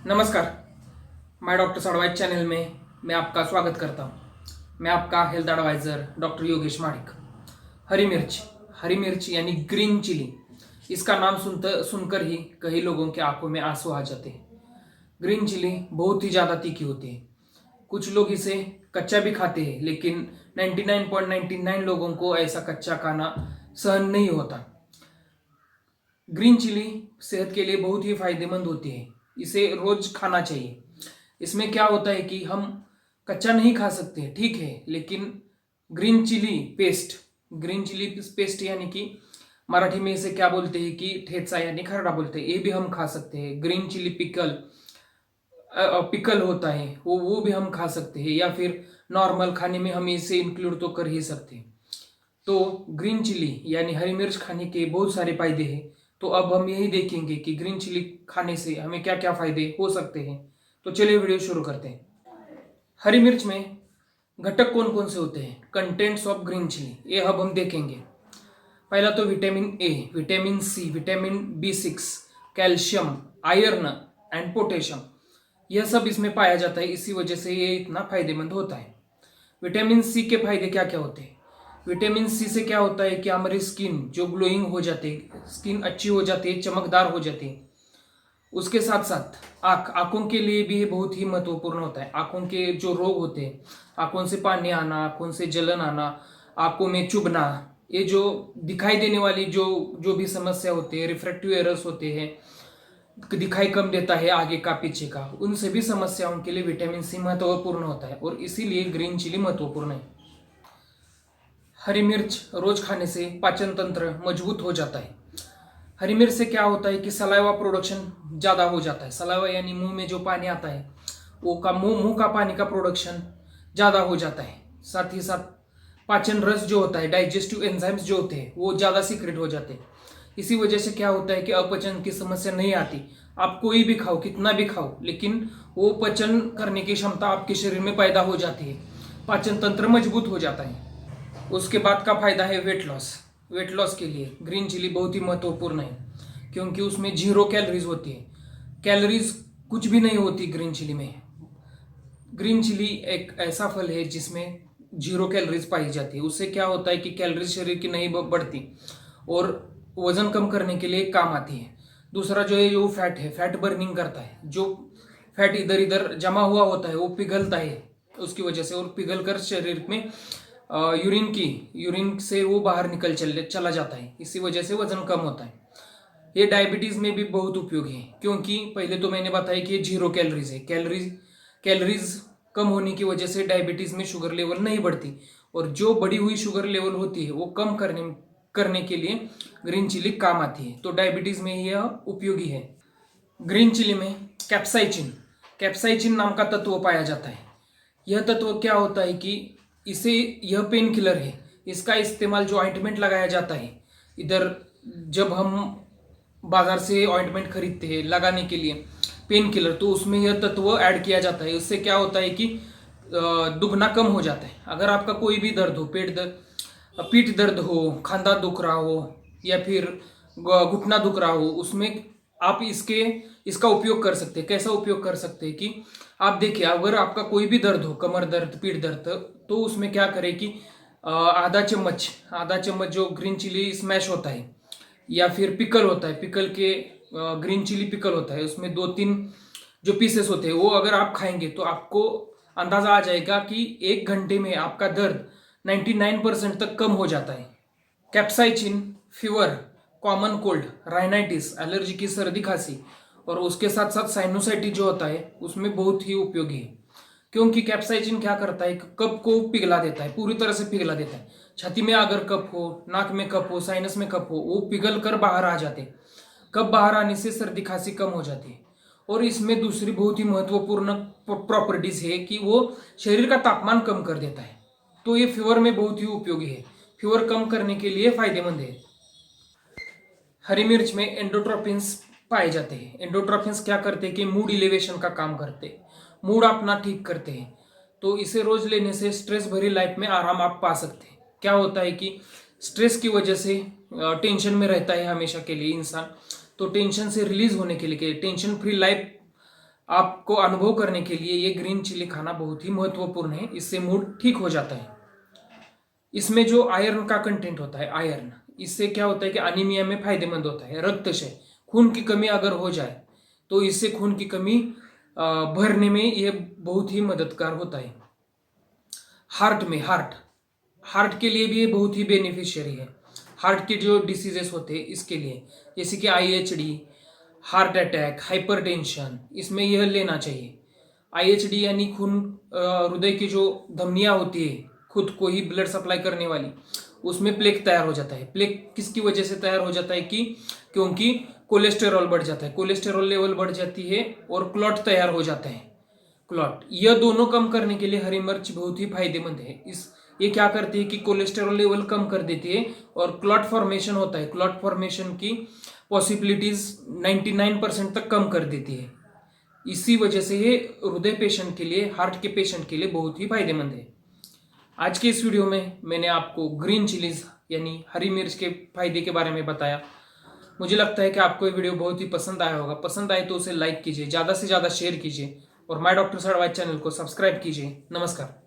नमस्कार। My doctor advise channel में मैं आपका स्वागत करता हूं। मैं आपका हेल्थ एडवाइज़र डॉक्टर योगेश माणिक। हरी मिर्च यानी ग्रीन चिली, इसका नाम सुनकर ही कई लोगों के आंखों में आंसू आ जाते हैं। ग्रीन चिली बहुत ही ज़्यादा तीखी होती है। कुछ लोग इसे कच्चा भी खाते हैं, लेकिन 99.99 लोगों को ऐसा कच्चा खाना सहन नहीं होता। ग्रीन चिली सेहत के लिए बहुत ही फायदेमंद होती है। इसे रोज खाना चाहिए। इसमें क्या होता है कि हम कच्चा नहीं खा सकते, ठीक है, लेकिन ग्रीन चिली पेस्ट यानी कि मराठी में इसे क्या बोलते हैं कि ठेचा यानी खरडा बोलते हैं, ये भी हम खा सकते हैं। ग्रीन चिली पिकल होता है, वो भी हम खा सकते हैं, या फिर नॉर्मल खाने में हम इसे इंक्लूड तो कर ही सकते हैं। तो ग्रीन चिली यानी हरी मिर्च खाने के बहुत सारे फायदे हैं। तो अब हम यही देखेंगे कि ग्रीन चिली खाने से हमें क्या क्या फायदे हो सकते हैं। तो चलिए वीडियो शुरू करते हैं। हरी मिर्च में घटक कौन कौन से होते हैं, कंटेंट्स ऑफ ग्रीन चिली, ये अब हम देखेंगे। पहला तो vitamin A, vitamin C, vitamin B6, calcium, iron and potassium, यह सब इसमें पाया जाता है। इसी वजह से ये इतना फायदेमंद होता है। विटामिन सी के फायदे क्या क्या होते हैं? विटामिन सी से क्या होता है कि हमारी स्किन जो ग्लोइंग हो जाती है, स्किन अच्छी हो जाती है, चमकदार हो जाती है। उसके साथ साथ आंखों के लिए भी ये बहुत ही महत्वपूर्ण होता है। आंखों के जो रोग होते हैं, आंखों से पानी आना, आंखों से जलन आना, आंखों में चुभना, ये जो दिखाई देने वाली जो जो भी समस्या होती है, रिफ्रैक्टिव एरर्स होते हैं, दिखाई कम देता है आगे का पीछे का, उन सभी समस्याओं के लिए विटामिन सी महत्वपूर्ण होता है और इसीलिए ग्रीन चिली महत्वपूर्ण है। हरी मिर्च रोज खाने से पाचन तंत्र मजबूत हो जाता है। हरी मिर्च से क्या होता है कि सलाइवा प्रोडक्शन ज़्यादा हो जाता है। सलाइवा यानी मुंह में जो पानी आता है, वो का मुंह का पानी का प्रोडक्शन ज़्यादा हो जाता है। साथ ही साथ पाचन रस जो होता है, डाइजेस्टिव एंजाइम्स जो होते हैं, वो ज़्यादा सीक्रेट हो जाते हैं। इसी वजह से क्या होता है कि अपचन की समस्या नहीं आती। आप कोई भी खाओ, कितना भी खाओ, लेकिन वो पचन करने की क्षमता आपके शरीर में पैदा हो जाती है। पाचन तंत्र मजबूत हो जाता है। उसके बाद का फायदा है वेट लॉस के लिए ग्रीन चिली बहुत ही महत्वपूर्ण है, क्योंकि उसमें 0 कैलोरीज होती है। कैलोरीज कुछ भी नहीं होती ग्रीन चिली में। ग्रीन चिली एक ऐसा फल है जिसमें 0 कैलोरीज पाई जाती है। उससे क्या होता है कि कैलोरीज शरीर की नहीं बढ़ती और वजन कम करने के लिए काम आती है। दूसरा जो है, वो फैट है, फैट बर्निंग करता है। जो फैट इधर इधर जमा हुआ होता है वो पिघलता है उसकी वजह से, और पिघल कर शरीर में यूरिन से वो बाहर चला जाता है। इसी वजह से वजन कम होता है। ये डायबिटीज में भी बहुत उपयोगी है, क्योंकि पहले तो मैंने बताया कि ये 0 कैलोरीज है। कैलोरीज कम होने की वजह से डायबिटीज में शुगर लेवल नहीं बढ़ती, और जो बढ़ी हुई शुगर लेवल होती है वो कम करने के लिए ग्रीन चिली काम आती है। तो डायबिटीज में यह उपयोगी है। ग्रीन चिली में कैप्साइचिन नाम का तत्व पाया जाता है। यह तत्व क्या होता है कि यह पेन किलर है। इसका इस्तेमाल जो ऑइंटमेंट लगाया जाता है, इधर जब हम बाजार से ऑइंटमेंट खरीदते हैं लगाने के लिए पेन किलर, तो उसमें यह तत्व ऐड किया जाता है। उससे क्या होता है कि दुगना कम हो जाता है। अगर आपका कोई भी दर्द हो, पीठ दर्द हो, खांदा दुख रहा हो, या फिर घुटना दुख रहा हो, उसमें आप इसका उपयोग कर सकते हैं। कैसा उपयोग कर सकते हैं कि आप देखिए, अगर आपका कोई भी दर्द हो, कमर दर्द, पीठ दर्द, तो उसमें क्या करें कि आधा चम्मच जो ग्रीन चिली स्मैश होता है, या फिर पिकल होता है, पिकल के ग्रीन चिली पिकल होता है, उसमें 2-3 जो पीसेस होते हैं, वो अगर आप खाएंगे तो आपको अंदाजा आ जाएगा कि 1 घंटे में आपका दर्द 99% तक कम हो जाता है। Capsaicin fever, common cold, rhinitis, allergy की सर्दी खांसी, और उसके साथ साथ साइनोसाइटिस जो होता है उसमें बहुत ही उपयोगी है। क्योंकि कैप्साइचिन क्या करता है, कफ को पिघला देता है, पूरी तरह से पिघला देता है। छाती में अगर कफ हो, नाक में कफ हो, साइनस में कफ हो, वो पिघल कर बाहर आ जाते हैं। कफ बाहर आने से सर्दी खांसी कम हो जाती है। और इसमें दूसरी बहुत ही महत्वपूर्ण प्रॉपर्टीज है कि वो शरीर का तापमान कम कर देता है। तो ये फीवर में बहुत ही उपयोगी है, फीवर कम करने के लिए फायदेमंद है। हरी मिर्च में एंडोट्रोपिन्स पाए जाते हैं। एंडोट्रोपिन्स क्या करते हैं कि मूड इलेवेशन का काम करते हैं, मूड अपना ठीक करते हैं। तो इसे रोज लेने से स्ट्रेस भरी लाइफ में आराम आप पा सकते हैं। क्या होता है कि स्ट्रेस की वजह से टेंशन में रहता है हमेशा के लिए इंसान। तो टेंशन से रिलीज होने के लिए, टेंशन फ्री लाइफ आपको अनुभव करने के लिए ये ग्रीन चिली खाना बहुत ही महत्वपूर्ण है। इससे मूड ठीक हो जाता है। इसमें जो आयरन का कंटेंट होता है, आयरन, इससे क्या होता है कि अनीमिया में फायदेमंद होता है। रक्तक्षय, खून की कमी अगर हो जाए तो इससे खून की कमी भरने में यह बहुत ही मददगार होता है। हार्ट के लिए भी ये बहुत ही बेनिफिशियरी है। हार्ट के जो डिसीजेस होते हैं इसके लिए, जैसे कि IHD, हार्ट अटैक, हाइपरटेंशन, इसमें यह लेना चाहिए। IHD यानी खून, हृदय की जो धमनियां होती है खुद को ही ब्लड सप्लाई करने वाली, उसमें प्लेक तैयार हो जाता है। प्लेक किसकी वजह से तैयार हो जाता है क्योंकि कोलेस्टेरॉल बढ़ जाता है, कोलेस्टेरॉल लेवल बढ़ जाती है और क्लॉट तैयार हो जाता है। क्लॉट, यह दोनों कम करने के लिए हरी मिर्च बहुत ही फायदेमंद है। ये क्या करती है कि कोलेस्टेरॉल लेवल कम कर देती है और क्लॉट फॉर्मेशन होता है, क्लॉट फॉर्मेशन की पॉसिबिलिटीज 99% तक कम कर देती है। इसी वजह से ये हृदय पेशेंट के लिए, हार्ट के पेशेंट के लिए बहुत ही फायदेमंद है। आज के इस वीडियो में मैंने आपको ग्रीन चिलीज यानी हरी मिर्च के फायदे के बारे में बताया। मुझे लगता है कि आपको ये वीडियो बहुत ही पसंद आया होगा। पसंद आए तो उसे लाइक कीजिए, ज़्यादा से ज़्यादा शेयर कीजिए और my doctor sir wise channel को सब्सक्राइब कीजिए। नमस्कार।